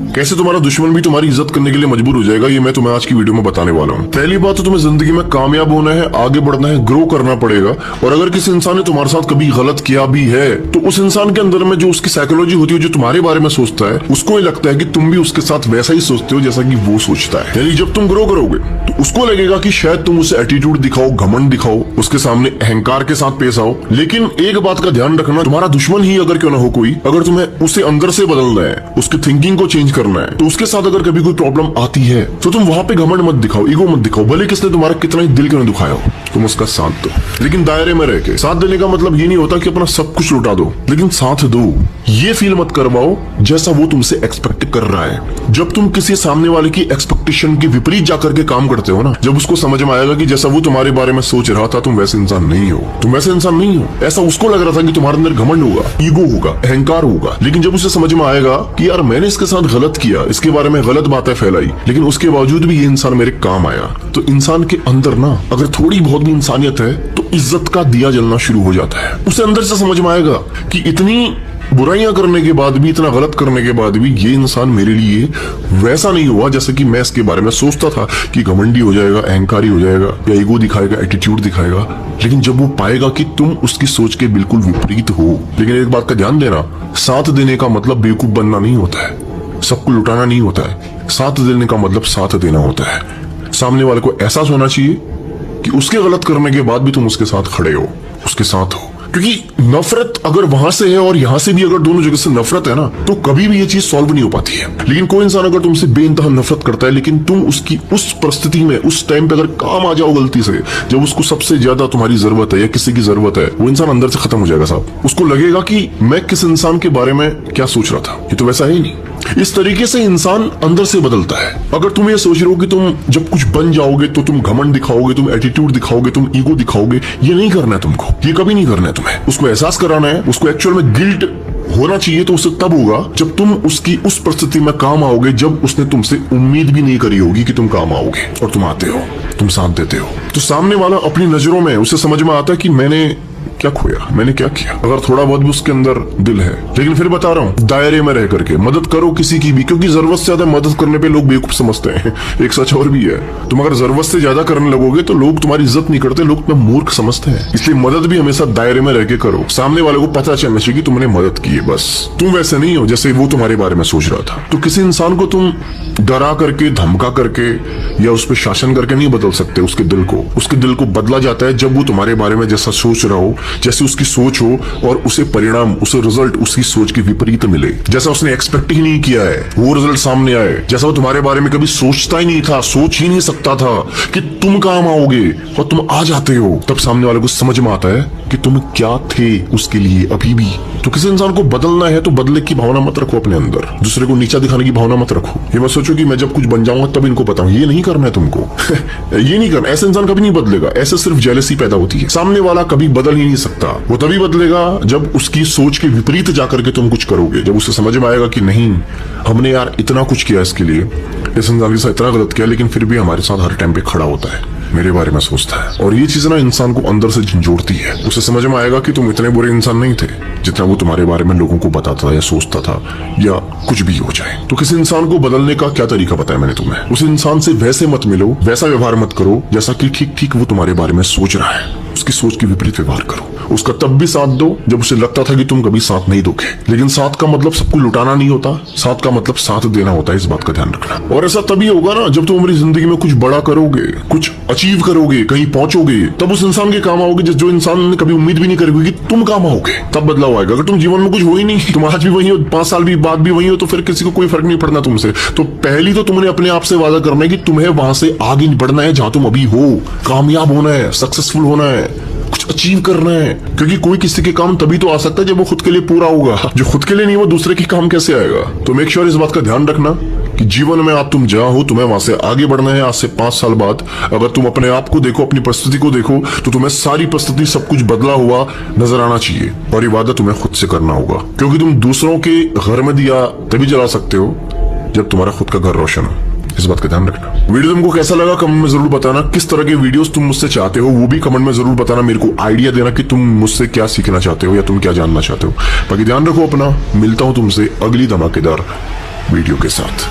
कैसे तुम्हारा दुश्मन भी तुम्हारी इज्जत करने के लिए मजबूर हो जाएगा, ये मैं तुम्हें आज की वीडियो में बताने वाला हूँ। पहली बात तो तुम्हें जिंदगी में कामयाब होना है, आगे बढ़ना है, ग्रो करना पड़ेगा। और अगर किसी इंसान ने तुम्हारे साथ कभी गलत किया भी है तो उस इंसान के अंदर में जो उसकी साइकोलॉजी होती है, जो तुम्हारे बारे में सोचता है, उसको ये लगता है कि तुम भी उसके साथ वैसा ही सोचते हो जैसा कि वो सोचता है। यानी जब तुम ग्रो करोगे तो उसको लगेगा कि शायद तुम उसे एटीट्यूड दिखाओ, घमंड दिखाओ, उसके सामने अहंकार के साथ पेश आओ। लेकिन एक बात का ध्यान रखना, तुम्हारा दुश्मन ही अगर क्यों ना हो कोई, अगर तुम्हें उसे अंदर से बदलना है, उसकी थिंकिंग को चेंज करना है, तो उसके साथ अगर कभी कोई प्रॉब्लम आती है तो तुम वहां पे घमंड मत दिखाओ, ईगो मत दिखाओ। भले किसने तुम्हारा कितना ही दिल क्यों न दुखाया हो, तुम उसका साथ दो, लेकिन दायरे में रह के। साथ देने का मतलब ये नहीं होता कि अपना सब कुछ लुटा दो, लेकिन साथ दो। ये फील मत करवाओ जैसा वो तुमसे एक्सपेक्ट कर रहा है। जब तुम किसी सामने वाले की एक्सपेक्टेशन के विपरीत जाकर के काम करते हो ना, जब उसको समझ में आएगा कि जैसा वो तुम्हारे बारे में सोच रहा था तुम वैसे इंसान नहीं हो, तुम वैसे इंसान नहीं हो। ऐसा उसको लग रहा था कि तुम्हारे अंदर घमंड होगा, ईगो होगा, अहंकार होगा, लेकिन जब उसे समझ में आएगा कि यार मैंने इसके साथ गलत किया, इसके बारे में गलत बातें फैलाई, लेकिन उसके बावजूद भी ये इंसान मेरे काम आया, तो इंसान के अंदर ना अगर थोड़ी बहुत भी इंसानियत है तो इज्जत का दिया जलना शुरू हो जाता है। उसे अंदर से समझ में आएगा कि इतनी बुराइयां करने के बाद भी, इतना गलत करने के बाद भी ये इंसान मेरे लिए वैसा नहीं हुआ जैसे कि मैं इसके बारे में सोचता था कि घमंडी हो जाएगा, अहंकारी हो जाएगा, या ईगो दिखाएगा, एटीट्यूड दिखाएगा। लेकिन जब वो पाएगा कि तुम उसकी सोच के बिल्कुल विपरीत हो। लेकिन एक बात का ध्यान देना, साथ देने का मतलब बेवकूफ बनना नहीं होता है, सबको लुटाना नहीं होता है। साथ देने का मतलब साथ देना होता है। सामने वाले को एहसास होना चाहिए कि उसके गलत करने के बाद भी तुम उसके साथ खड़े हो, उसके साथ हो। क्योंकि नफरत अगर वहां से है और यहां से भी अगर दोनों जगह से नफरत है ना, तो कभी भी ये चीज सॉल्व नहीं हो पाती है। लेकिन कोई इंसान अगर तुमसे बेइंतहा नफरत करता है, लेकिन तुम उसकी उस परिस्थिति में, उस टाइम पे अगर काम आ जाओ गलती से, जब उसको सबसे ज्यादा तुम्हारी जरूरत है या किसी की जरूरत है, वो इंसान अंदर से खत्म हो जाएगा साहब। उसको लगेगा कि मैं किस इंसान के बारे में क्या सोच रहा था, ये तो वैसा है ही नहीं। इस तरीके से इंसान अंदर से बदलता है। अगर तुम ये सोच रहे हो कि तुम जब कुछ बन जाओगे तो तुम घमंड दिखाओगे, तुम एटीट्यूड दिखाओगे, तुम ईगो दिखाओगे, ये नहीं करना है तुमको, ये कभी नहीं करना है तुम्हें। उसको एहसास कराना है, उसको एक्चुअल में गिल्ट होना चाहिए तो उसे तब होगा जब तुम उसकी उस परिस्थिति में काम आओगे, जब उसने तुमसे उम्मीद भी नहीं करी होगी कि तुम काम आओगे और तुम आते हो, तुम साथ देते हो। तो सामने वाला अपनी नजरों में, उसे समझ में आता है कि मैंने क्या खोया, मैंने क्या किया। अगर थोड़ा बहुत भी उसके अंदर दिल है, लेकिन फिर बता रहा हूँ, दायरे में रह करके मदद करो किसी की भी, क्योंकि जरूरत से ज्यादा मदद करने पे लोग बेवकूफ समझते हैं। एक सच और भी है, तुम अगर जरूरत से ज्यादा करने लगोगे तो लोग तुम्हारी इज्जत नहीं करते, लोग तुम्हें मूर्ख समझते हैं। इसलिए मदद भी हमेशा दायरे में रह के करो। सामने वाले को पता चलना चाहिए कि तुमने मदद की है, बस तुम वैसे नहीं हो जैसे वो तुम्हारे बारे में सोच रहा था। तो किसी इंसान को तुम डरा करके, धमका करके या उस पर शासन करके नहीं बदल सकते उसके दिल को। उसके दिल को बदला जाता है जब वो तुम्हारे बारे में जैसा सोच रहा हो, जैसे उसकी सोच हो, और उसे परिणाम, उसे रिजल्ट उसकी सोच के विपरीत मिले, जैसा उसने एक्सपेक्ट ही नहीं किया है वो रिजल्ट सामने आए, जैसा वो तुम्हारे बारे में कभी सोचता ही नहीं था, सोच ही नहीं सकता था कि तुम काम आओगे और तुम आ जाते हो। तब सामने वाले को समझ में आता है कि तुम क्या थे उसके लिए अभी भी। तो किसी इंसान को बदलना है तो बदले की भावना मत रखो अपने अंदर, दूसरे को नीचा दिखाने की भावना मत रखो। ये मत सोचो कि मैं जब कुछ बन जाऊंगा तब इनको बताऊं, ये नहीं करना है तुमको। ये नहीं करना। ऐसे इंसान कभी नहीं बदलेगा, ऐसे सिर्फ जेलसी पैदा होती है। सामने वाला कभी बदल ही नहीं सकता, वो तभी बदलेगा जब उसकी सोच के विपरीत जाकर के तुम कुछ करोगे, जब उसे समझ में आएगा कि नहीं, हमने यार इतना कुछ किया इसके लिए, इस इंसान के साथ इतना गलत किया, लेकिन फिर भी हमारे साथ हर टाइम पे खड़ा होता है, मेरे बारे में सोचता है। और ये चीज ना इंसान को अंदर से झंझोड़ती है। उसे समझ में आएगा कि तुम इतने बुरे इंसान नहीं थे जितना वो तुम्हारे बारे में लोगों को बताता था या सोचता था, या कुछ भी हो जाए। तो किसी इंसान को बदलने का क्या तरीका बताया मैंने तुम्हें। उस इंसान से वैसे मत मिलो, वैसा व्यवहार मत करो जैसा कि ठीक ठीक वो तुम्हारे बारे में सोच रहा है। उसकी सोच के विपरीत व्यवहार करो। उसका तब भी साथ दो जब उसे लगता था कि तुम कभी साथ नहीं दोगे। लेकिन साथ का मतलब सबको लुटाना नहीं होता, साथ का मतलब साथ देना होता है, इस बात का ध्यान रखना। और ऐसा तभी होगा ना जब तुम अपनी जिंदगी में कुछ बड़ा करोगे, कुछ अचीव करोगे, कहीं पहुंचोगे, तब उस इंसान के काम आओगे जो इंसान ने कभी उम्मीद भी नहीं करी कि तुम काम आओगे। तब बदलाव आएगा। अगर तुम जीवन में कुछ हो ही नहीं, तुम आज भी वही हो, 5 साल भी बाद भी वही हो, तो फिर किसी को कोई फर्क नहीं पड़ना तुमसे। तो पहली तो तुमने अपने आप से वादा करना है कि तुम्हें वहां से आगे बढ़ना है जहां तुम अभी हो, कामयाब होना है, सक्सेसफुल होना है, कुछ अचीव करना है। क्योंकि कोई किसी के काम तभी तो आ सकता है जब वो खुद के लिए पूरा होगा। जो खुद के लिए नहीं, वो दूसरे के काम कैसे आएगा। तो मेक श्योर इस बात का ध्यान रखना कि जीवन में आप तुम जहां हो, तुम्हें वहां से आगे बढ़ना है। आज से 5 साल बाद अगर तुम अपने आप को देखो, अपनी परिस्थिति को देखो, तो तुम्हें सारी परिस्थिति, सब कुछ बदला हुआ नजर आना चाहिए। और ये वादा तुम्हें खुद से करना होगा, क्योंकि तुम दूसरों के घर में दिया तभी जला सकते हो जब तुम्हारा खुद का घर रोशन हो। इस बात का ध्यान रखना। वीडियो तुमको कैसा लगा कमेंट में जरूर बताना। किस तरह के वीडियोस तुम मुझसे चाहते हो वो भी कमेंट में जरूर बताना। मेरे को आइडिया देना कि तुम मुझसे क्या सीखना चाहते हो या तुम क्या जानना चाहते हो। बाकी ध्यान रखो अपना। मिलता हूं तुमसे अगली धमाकेदार वीडियो के साथ।